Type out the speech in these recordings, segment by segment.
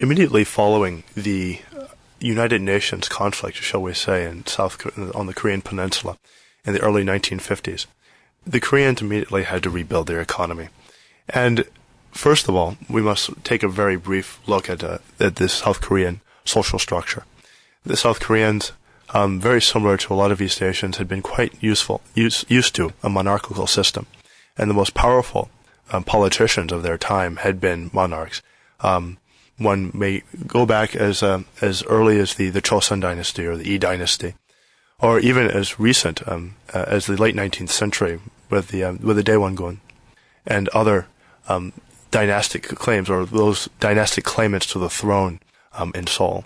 Immediately following the United Nations conflict, shall we say, on the Korean Peninsula in the early 1950s, the Koreans immediately had to rebuild their economy. And first of all, we must take a very brief look at this South Korean social structure. The South Koreans, very similar to a lot of East Asians, had been quite used to a monarchical system, and the most powerful politicians of their time had been monarchs. One may go back as early as the Chosun dynasty or the Yi dynasty, or even as recent as the late 19th century with the Daewongun and other dynastic claims, or those dynastic claimants to the throne in Seoul.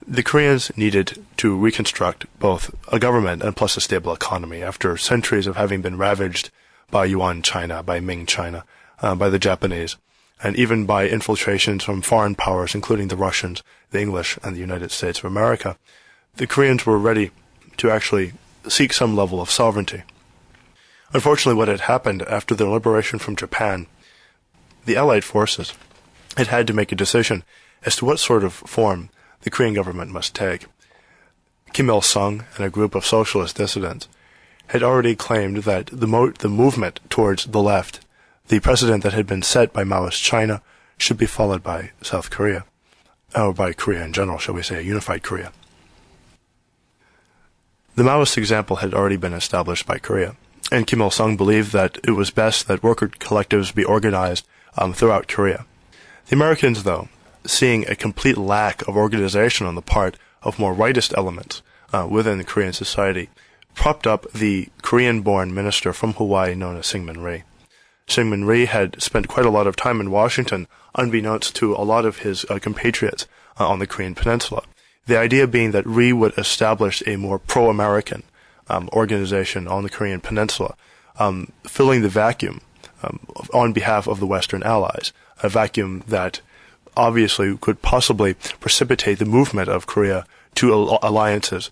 The Koreans needed to reconstruct both a government and plus a stable economy after centuries of having been ravaged by Yuan China, by Ming China, by the Japanese, and even by infiltrations from foreign powers, including the Russians, the English, and the United States of America. The Koreans were ready to actually seek some level of sovereignty. Unfortunately, what had happened after their liberation from Japan, the Allied forces had to make a decision as to what sort of form the Korean government must take. Kim Il-sung and a group of socialist dissidents had already claimed that the movement towards the left, the precedent that had been set by Maoist China, should be followed by South Korea, or by Korea in general, shall we say, a unified Korea. The Maoist example had already been established by Korea, and Kim Il-sung believed that it was best that worker collectives be organized throughout Korea. The Americans, though, seeing a complete lack of organization on the part of more rightist elements within the Korean society, propped up the Korean-born minister from Hawaii known as Syngman Rhee. Syngman Rhee had spent quite a lot of time in Washington, unbeknownst to a lot of his compatriots on the Korean Peninsula. The idea being that Rhee would establish a more pro-American organization on the Korean Peninsula, filling the vacuum on behalf of the Western Allies, a vacuum that obviously could possibly precipitate the movement of Korea to alliances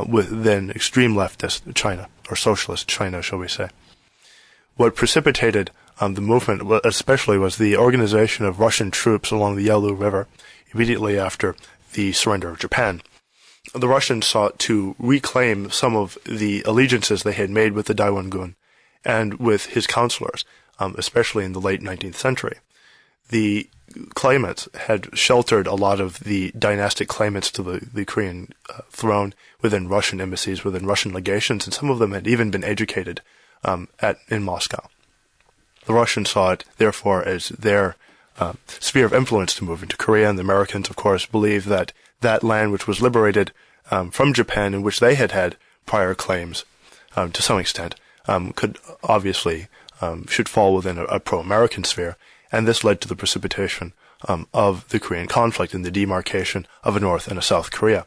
with then extreme leftist China, or socialist China, shall we say. What precipitated the movement especially was the organization of Russian troops along the Yalu River immediately after the surrender of Japan. The Russians sought to reclaim some of the allegiances they had made with the Daewongun and with his counselors, especially in the late 19th century. The claimants had sheltered a lot of the dynastic claimants to the Korean throne within Russian embassies, within Russian legations, and some of them had even been educated in Moscow. The Russians saw it, therefore, as their sphere of influence to move into Korea, and the Americans, of course, believed that that land which was liberated from Japan, in which they had had prior claims to some extent, could obviously should fall within a pro-American sphere, and this led to the precipitation of the Korean conflict and the demarcation of a North and a South Korea.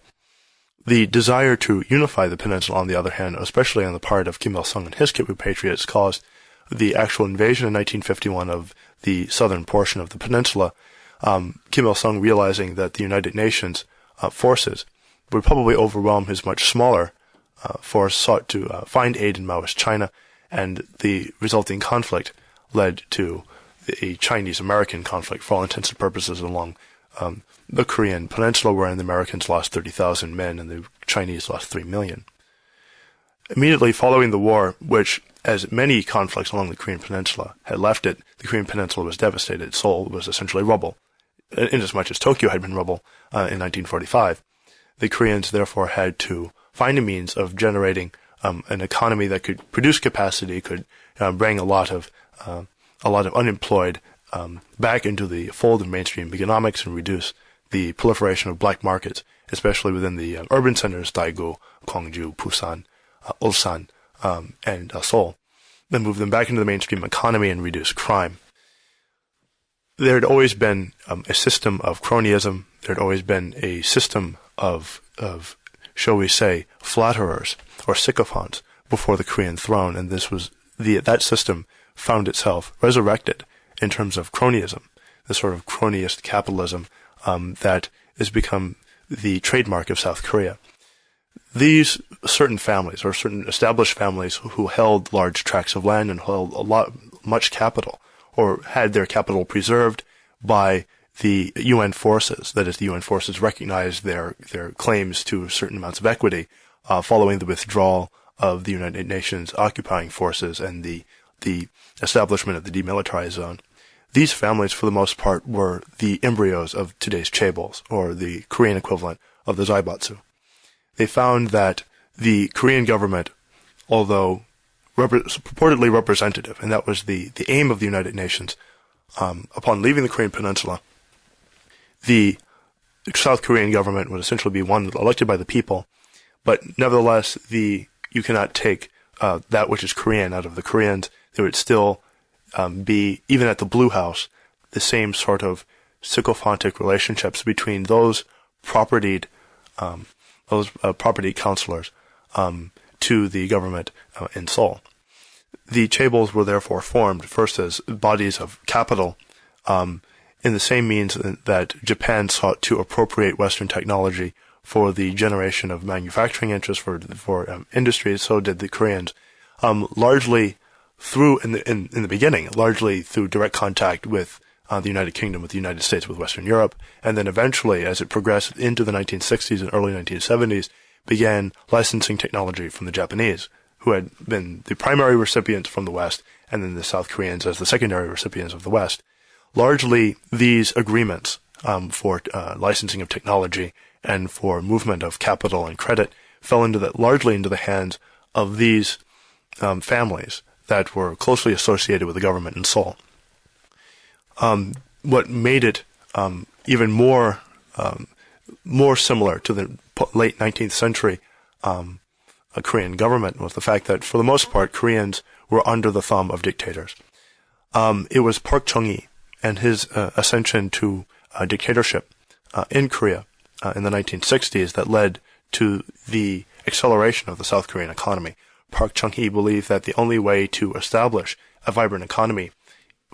The desire to unify the peninsula, on the other hand, especially on the part of Kim Il-sung and his compatriots, caused the actual invasion in 1951 of the southern portion of the peninsula. Kim Il-sung, realizing that the United Nations forces would probably overwhelm his much smaller force, sought to find aid in Maoist China, and the resulting conflict led to a Chinese-American conflict for all intents and purposes along the Korean peninsula, wherein the Americans lost 30,000 men and the Chinese lost 3 million. Immediately following the war, which, as many conflicts along the Korean peninsula had left it, the Korean peninsula was devastated. Seoul was essentially rubble, inasmuch as Tokyo had been rubble in 1945. The Koreans therefore had to find a means of generating an economy that could produce capacity, could bring a lot of unemployed back into the fold of mainstream economics and reduce the proliferation of black markets, especially within the urban centers, Daegu, Gwangju, Busan, Ulsan, and Seoul, then move them back into the mainstream economy and reduce crime. There had always been a system of cronyism. There had always been a system of shall we say, flatterers or sycophants before the Korean throne, and that system found itself resurrected in terms of cronyism, the sort of cronyist capitalism that has become the trademark of South Korea. These certain families, or certain established families who held large tracts of land and held much capital, or had their capital preserved by the UN forces, that is, the UN forces recognized their claims to certain amounts of equity following the withdrawal of the United Nations occupying forces and the establishment of the demilitarized zone. These families, for the most part, were the embryos of today's chaebols, or the Korean equivalent of the zaibatsu. They found that the Korean government, although purportedly representative, and that was the aim of the United Nations, upon leaving the Korean Peninsula, the South Korean government would essentially be one elected by the people, but nevertheless, you cannot take that which is Korean out of the Koreans. There would still be, even at the Blue House, the same sort of sycophantic relationships between those propertied counselors to the government in Seoul. The chaebols were therefore formed first as bodies of capital, in the same means that Japan sought to appropriate Western technology for the generation of manufacturing interests for industries. So did the Koreans, largely through in the beginning, largely through direct contact with the United Kingdom, with the United States, with Western Europe, and then eventually, as it progressed into the 1960s and early 1970s, began licensing technology from the Japanese, who had been the primary recipients from the West, and then the South Koreans as the secondary recipients of the West. Largely, these agreements for licensing of technology and for movement of capital and credit fell largely into the hands of these families that were closely associated with the government in Seoul. What made it even more similar to the late 19th century Korean government was the fact that, for the most part, Koreans were under the thumb of dictators. It was Park Chung-hee and his ascension to dictatorship in Korea in the 1960s that led to the acceleration of the South Korean economy. Park Chung-hee believed that the only way to establish a vibrant economy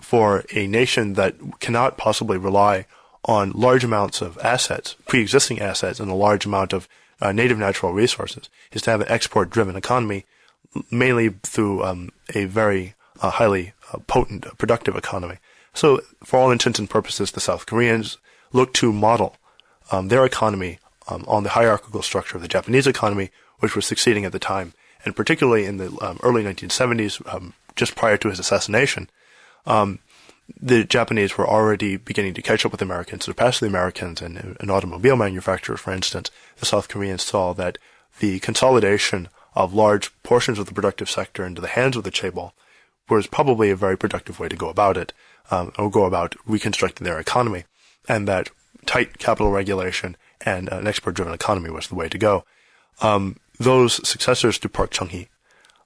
for a nation that cannot possibly rely on large amounts of assets, pre-existing assets, and a large amount of native natural resources, is to have an export-driven economy, mainly through a very highly potent, productive economy. So, for all intents and purposes, the South Koreans looked to model their economy on the hierarchical structure of the Japanese economy, which was succeeding at the time, and particularly in the early 1970s, just prior to his assassination, the Japanese were already beginning to catch up with the Americans, surpass the Americans in automobile manufacture, for instance. The South Koreans saw that the consolidation of large portions of the productive sector into the hands of the chaebol was probably a very productive way to go about it, or go about reconstructing their economy, and that tight capital regulation and an export-driven economy was the way to go. Those successors to Park Chung-hee,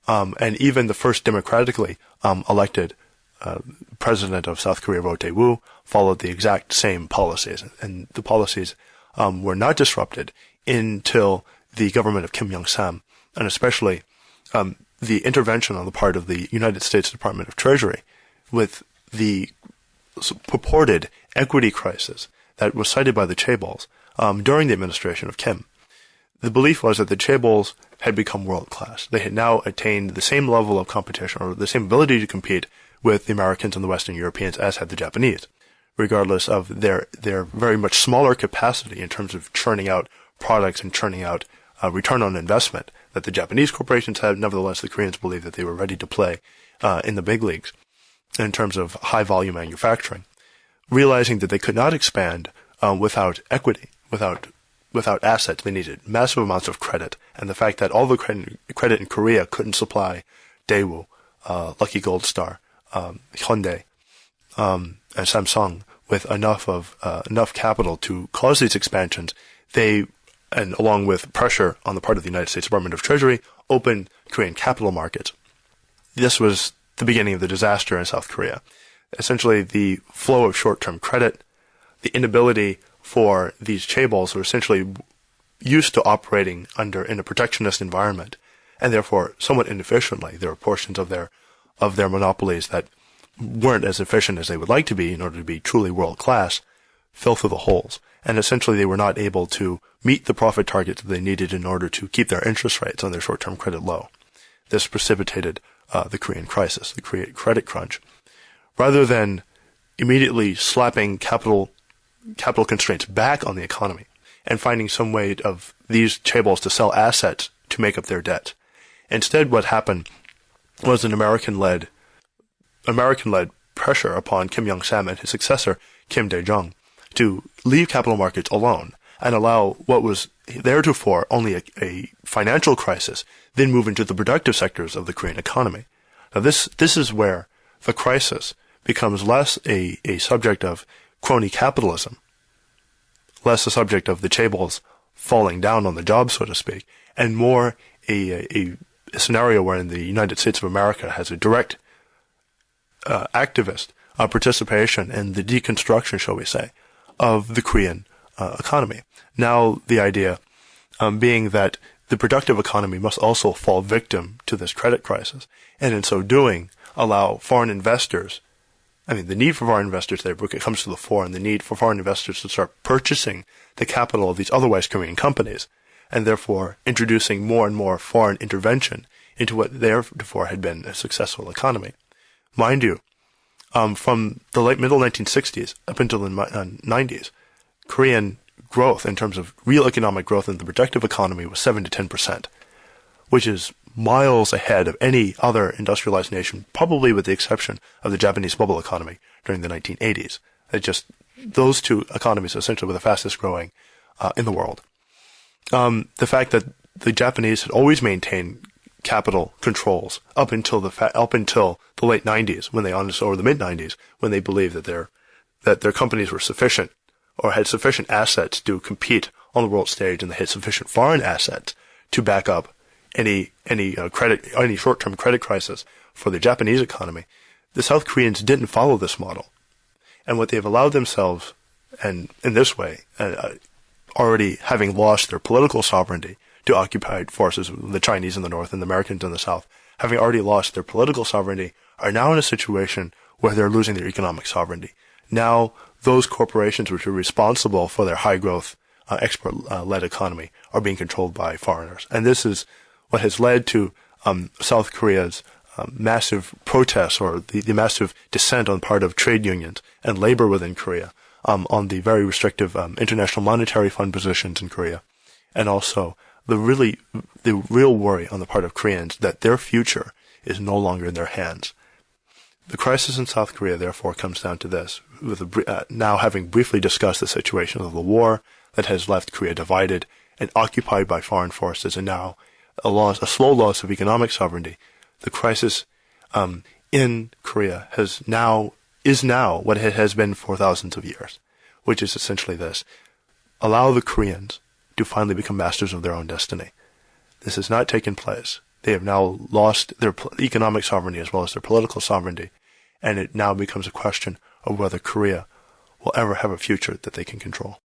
and even the first democratically elected president of South Korea, Roh Tae-woo, followed the exact same policies, and the policies were not disrupted until the government of Kim Young-sam, and especially the intervention on the part of the United States Department of Treasury with the purported equity crisis that was cited by the chaebols during the administration of Kim. The belief was that the chaebols had become world-class. They had now attained the same level of competition, or the same ability to compete with the Americans and the Western Europeans as had the Japanese, regardless of their very much smaller capacity in terms of churning out products and churning out return on investment that the Japanese corporations had. Nevertheless, the Koreans believed that they were ready to play in the big leagues in terms of high-volume manufacturing, realizing that they could not expand without equity, without assets. They needed massive amounts of credit, and the fact that all the credit in Korea couldn't supply Daewoo, Lucky Gold Star, Hyundai, and Samsung with enough capital to cause these expansions, and along with pressure on the part of the United States Department of Treasury, opened Korean capital markets. This was the beginning of the disaster in South Korea. Essentially, the flow of short-term credit, the inability for these chaebols who are essentially used to operating in a protectionist environment, and therefore somewhat inefficiently. There were portions of their monopolies that weren't as efficient as they would like to be in order to be truly world-class, fell through the holes. And essentially they were not able to meet the profit targets that they needed in order to keep their interest rates on their short-term credit low. This precipitated the Korean crisis, the credit crunch. Rather than immediately slapping capital capital constraints back on the economy and finding some way of these chaebols to sell assets to make up their debt. Instead, what happened was an American-led pressure upon Kim Young-sam and his successor, Kim Dae-jung, to leave capital markets alone and allow what was theretofore only a financial crisis then move into the productive sectors of the Korean economy. Now this is where the crisis becomes less a subject of crony capitalism, less a subject of the chaebols falling down on the job, so to speak, and more a scenario wherein the United States of America has a direct activist participation in the deconstruction, shall we say, of the Korean economy. Now the idea being that the productive economy must also fall victim to this credit crisis, and in so doing allow foreign investors, the need for foreign investors there comes to the fore, and the need for foreign investors to start purchasing the capital of these otherwise Korean companies, and therefore introducing more and more foreign intervention into what theretofore had been a successful economy. Mind you, from the middle 1960s up until the 90s, Korean growth in terms of real economic growth in the productive economy was 7 to 10%, which is miles ahead of any other industrialized nation, probably with the exception of the Japanese bubble economy during the 1980s. Those two economies essentially were the fastest growing in the world. The fact that the Japanese had always maintained capital controls up until the late 90s, or the mid 90s, when they believed that their companies were sufficient or had sufficient assets to compete on the world stage, and they had sufficient foreign assets to back up any short-term credit crisis for the Japanese economy. The South Koreans didn't follow this model, and what they've allowed themselves, and in this way, already having lost their political sovereignty to occupied forces, the Chinese in the north and the Americans in the south, having already lost their political sovereignty, are now in a situation where they're losing their economic sovereignty. Now, those corporations which are responsible for their high-growth, export-led economy are being controlled by foreigners. And this is what has led to South Korea's massive protests, or the massive dissent on the part of trade unions and labor within Korea on the very restrictive International Monetary Fund positions in Korea, and also the real worry on the part of Koreans that their future is no longer in their hands. The crisis in South Korea, therefore, comes down to this. Now having briefly discussed the situation of the war that has left Korea divided and occupied by foreign forces, and now a slow loss of economic sovereignty, the crisis in Korea is now what it has been for thousands of years, which is essentially this: allow the Koreans to finally become masters of their own destiny. This has not taken place. They have now lost their economic sovereignty as well as their political sovereignty, and it now becomes a question of whether Korea will ever have a future that they can control.